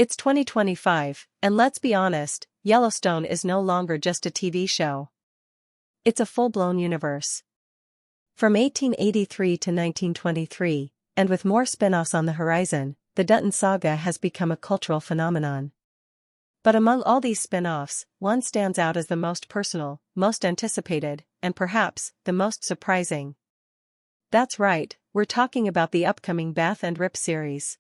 It's 2025, and let's be honest, Yellowstone is no longer just a TV show. It's a full-blown universe. From 1883 to 1923, and with more spin-offs on the horizon, the Dutton saga has become a cultural phenomenon. But among all these spin-offs, one stands out as the most personal, most anticipated, and perhaps, the most surprising. That's right, we're talking about the upcoming Beth and Rip series.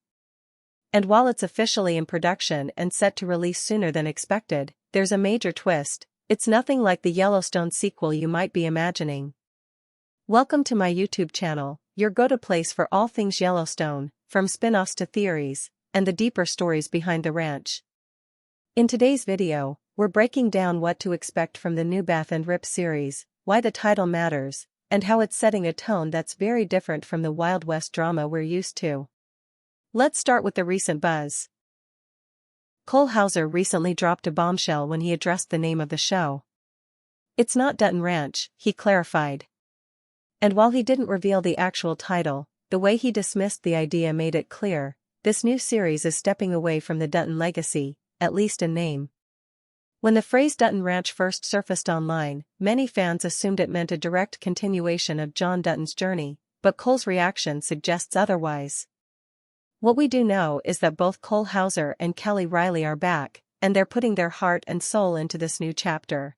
And while it's officially in production and set to release sooner than expected, there's a major twist. It's nothing like the Yellowstone sequel you might be imagining. Welcome to my YouTube channel, your go-to place for all things Yellowstone, from spin-offs to theories, and the deeper stories behind the ranch. In today's video, we're breaking down what to expect from the new Beth and Rip series, why the title matters, and how it's setting a tone that's very different from the Wild West drama we're used to. Let's start with the recent buzz. Cole Hauser recently dropped a bombshell when he addressed the name of the show. It's not Dutton Ranch, he clarified. And while he didn't reveal the actual title, the way he dismissed the idea made it clear, this new series is stepping away from the Dutton legacy, at least in name. When the phrase Dutton Ranch first surfaced online, many fans assumed it meant a direct continuation of John Dutton's journey, but Cole's reaction suggests otherwise. What we do know is that both Cole Hauser and Kelly Riley are back, and they're putting their heart and soul into this new chapter.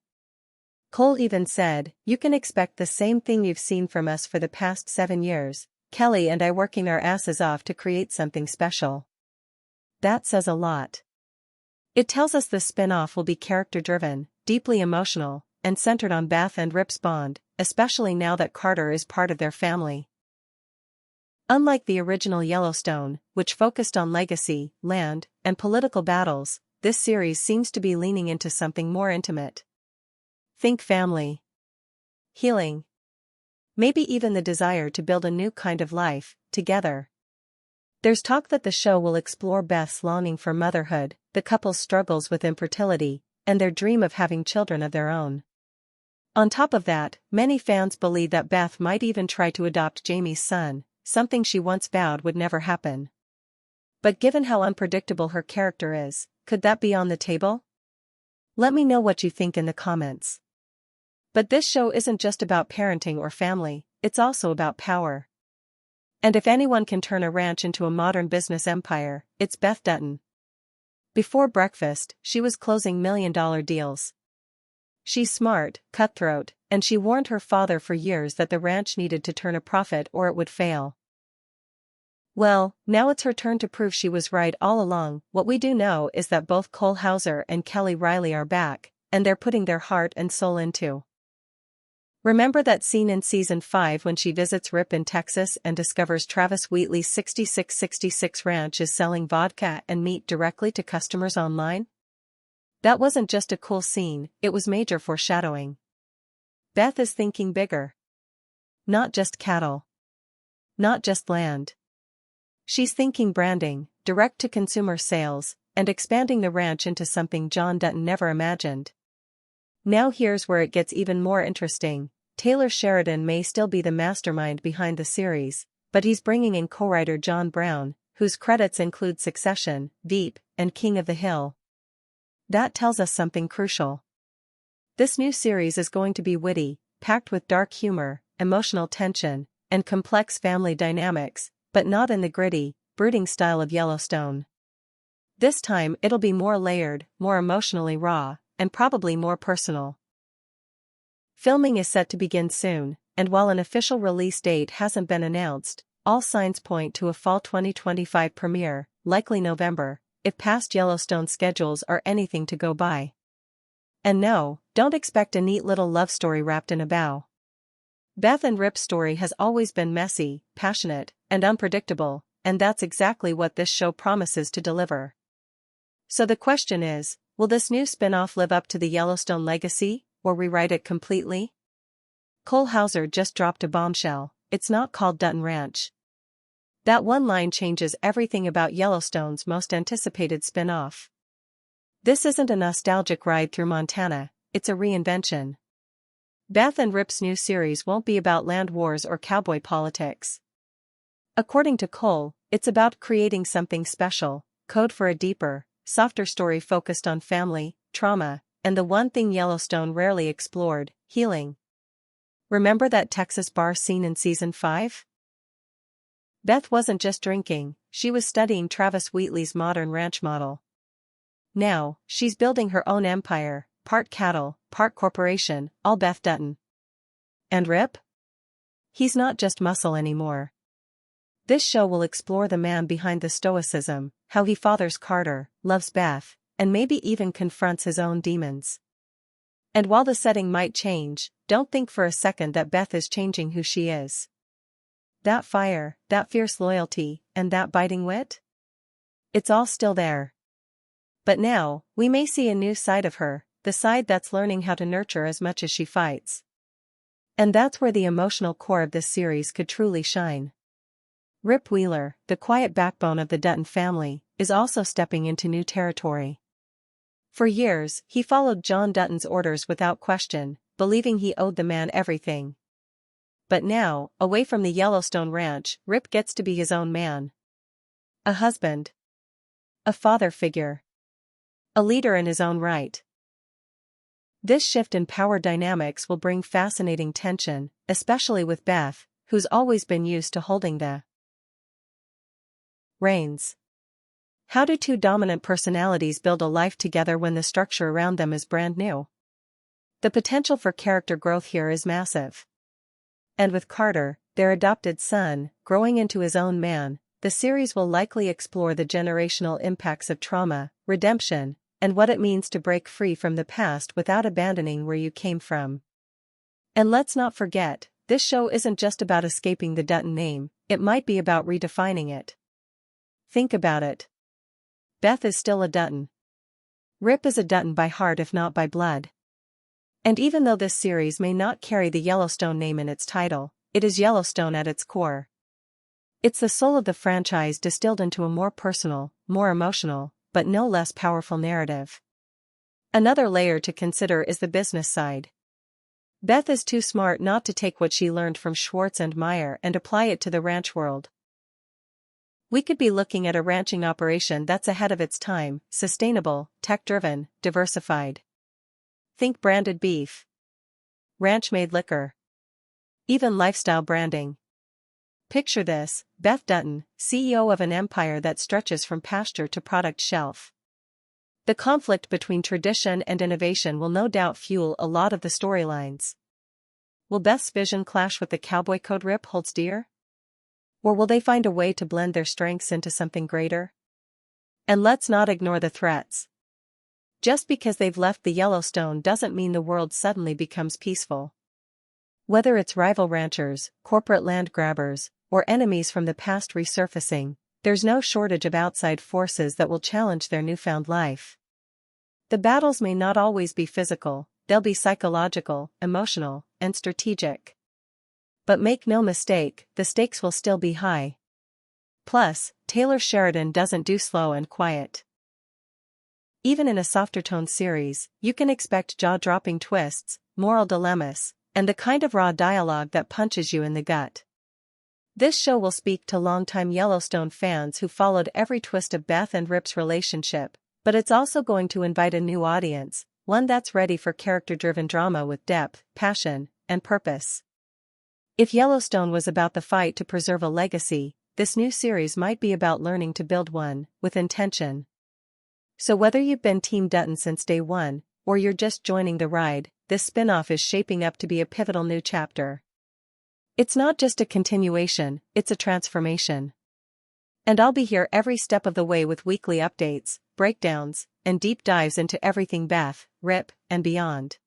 Cole even said, "You can expect the same thing you've seen from us for the past 7 years, Kelly and I working our asses off to create something special." That says a lot. It tells us the spin-off will be character-driven, deeply emotional, and centered on Beth and Rip's bond, especially now that Carter is part of their family. Unlike the original Yellowstone, which focused on legacy, land, and political battles, this series seems to be leaning into something more intimate. Think family, healing, maybe even the desire to build a new kind of life, together. There's talk that the show will explore Beth's longing for motherhood, the couple's struggles with infertility, and their dream of having children of their own. On top of that, many fans believe that Beth might even try to adopt Jamie's son, something she once vowed would never happen. But given how unpredictable her character is, could that be on the table? Let me know what you think in the comments. But this show isn't just about parenting or family, it's also about power. And if anyone can turn a ranch into a modern business empire, it's Beth Dutton. Before breakfast, she was closing million-dollar deals. She's smart, cutthroat, and she warned her father for years that the ranch needed to turn a profit or it would fail. Well, now it's her turn to prove she was right all along. What we do know is that both Cole Hauser and Kelly Riley are back, and they're putting their heart and soul into. Remember that scene in Season 5 when she visits Rip in Texas and discovers Travis Wheatley's 6666 ranch is selling vodka and meat directly to customers online? That wasn't just a cool scene, it was major foreshadowing. Beth is thinking bigger. Not just cattle. Not just land. She's thinking branding, direct-to-consumer sales, and expanding the ranch into something John Dutton never imagined. Now here's where it gets even more interesting. Taylor Sheridan may still be the mastermind behind the series, but he's bringing in co-writer John Brown, whose credits include Succession, Veep, and King of the Hill. That tells us something crucial. This new series is going to be witty, packed with dark humor, emotional tension, and complex family dynamics, but not in the gritty, brooding style of Yellowstone. This time it'll be more layered, more emotionally raw, and probably more personal. Filming is set to begin soon, and while an official release date hasn't been announced, all signs point to a fall 2025 premiere, likely November, if past Yellowstone schedules are anything to go by. And no, don't expect a neat little love story wrapped in a bow. Beth and Rip's story has always been messy, passionate, and unpredictable, and that's exactly what this show promises to deliver. So the question is, will this new spin-off live up to the Yellowstone legacy, or rewrite it completely? Cole Hauser just dropped a bombshell. It's not called Dutton Ranch. That one line changes everything about Yellowstone's most anticipated spin-off. This isn't a nostalgic ride through Montana, it's a reinvention. Beth and Rip's new series won't be about land wars or cowboy politics. According to Cole, it's about creating something special, code for a deeper, softer story focused on family, trauma, and the one thing Yellowstone rarely explored, healing. Remember that Texas bar scene in season 5? Beth wasn't just drinking, she was studying Travis Wheatley's modern ranch model. Now, she's building her own empire, part cattle, part corporation, all Beth Dutton. And Rip? He's not just muscle anymore. This show will explore the man behind the stoicism, how he fathers Carter, loves Beth, and maybe even confronts his own demons. And while the setting might change, don't think for a second that Beth is changing who she is. That fire, that fierce loyalty, and that biting wit? It's all still there. But now, we may see a new side of her, the side that's learning how to nurture as much as she fights. And that's where the emotional core of this series could truly shine. Rip Wheeler, the quiet backbone of the Dutton family, is also stepping into new territory. For years, he followed John Dutton's orders without question, believing he owed the man everything. But now, away from the Yellowstone ranch, Rip gets to be his own man. A husband. A father figure. A leader in his own right. This shift in power dynamics will bring fascinating tension, especially with Beth, who's always been used to holding the reins. How do two dominant personalities build a life together when the structure around them is brand new? The potential for character growth here is massive. And with Carter, their adopted son, growing into his own man, the series will likely explore the generational impacts of trauma, redemption, and what it means to break free from the past without abandoning where you came from. And let's not forget, this show isn't just about escaping the Dutton name, it might be about redefining it. Think about it. Beth is still a Dutton. Rip is a Dutton by heart if not by blood. And even though this series may not carry the Yellowstone name in its title, it is Yellowstone at its core. It's the soul of the franchise distilled into a more personal, more emotional, but no less powerful narrative. Another layer to consider is the business side. Beth is too smart not to take what she learned from Schwartz and Meyer and apply it to the ranch world. We could be looking at a ranching operation that's ahead of its time, sustainable, tech-driven, diversified. Think branded beef, ranch-made liquor, even lifestyle branding. Picture this, Beth Dutton, CEO of an empire that stretches from pasture to product shelf. The conflict between tradition and innovation will no doubt fuel a lot of the storylines. Will Beth's vision clash with the cowboy code Rip holds dear? Or will they find a way to blend their strengths into something greater? And let's not ignore the threats. Just because they've left the Yellowstone doesn't mean the world suddenly becomes peaceful. Whether it's rival ranchers, corporate land grabbers, or enemies from the past resurfacing, there's no shortage of outside forces that will challenge their newfound life. The battles may not always be physical, they'll be psychological, emotional, and strategic. But make no mistake, the stakes will still be high. Plus, Taylor Sheridan doesn't do slow and quiet. Even in a softer-toned series, you can expect jaw-dropping twists, moral dilemmas, and the kind of raw dialogue that punches you in the gut. This show will speak to longtime Yellowstone fans who followed every twist of Beth and Rip's relationship, but it's also going to invite a new audience, one that's ready for character-driven drama with depth, passion, and purpose. If Yellowstone was about the fight to preserve a legacy, this new series might be about learning to build one, with intention. So whether you've been Team Dutton since day one, or you're just joining the ride, this spin-off is shaping up to be a pivotal new chapter. It's not just a continuation, it's a transformation. And I'll be here every step of the way with weekly updates, breakdowns, and deep dives into everything Beth, Rip, and beyond.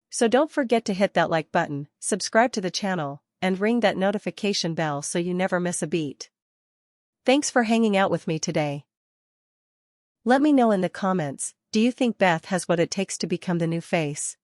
So don't forget to hit that like button, subscribe to the channel, and ring that notification bell so you never miss a beat. Thanks for hanging out with me today. Let me know in the comments, do you think Beth has what it takes to become the new face?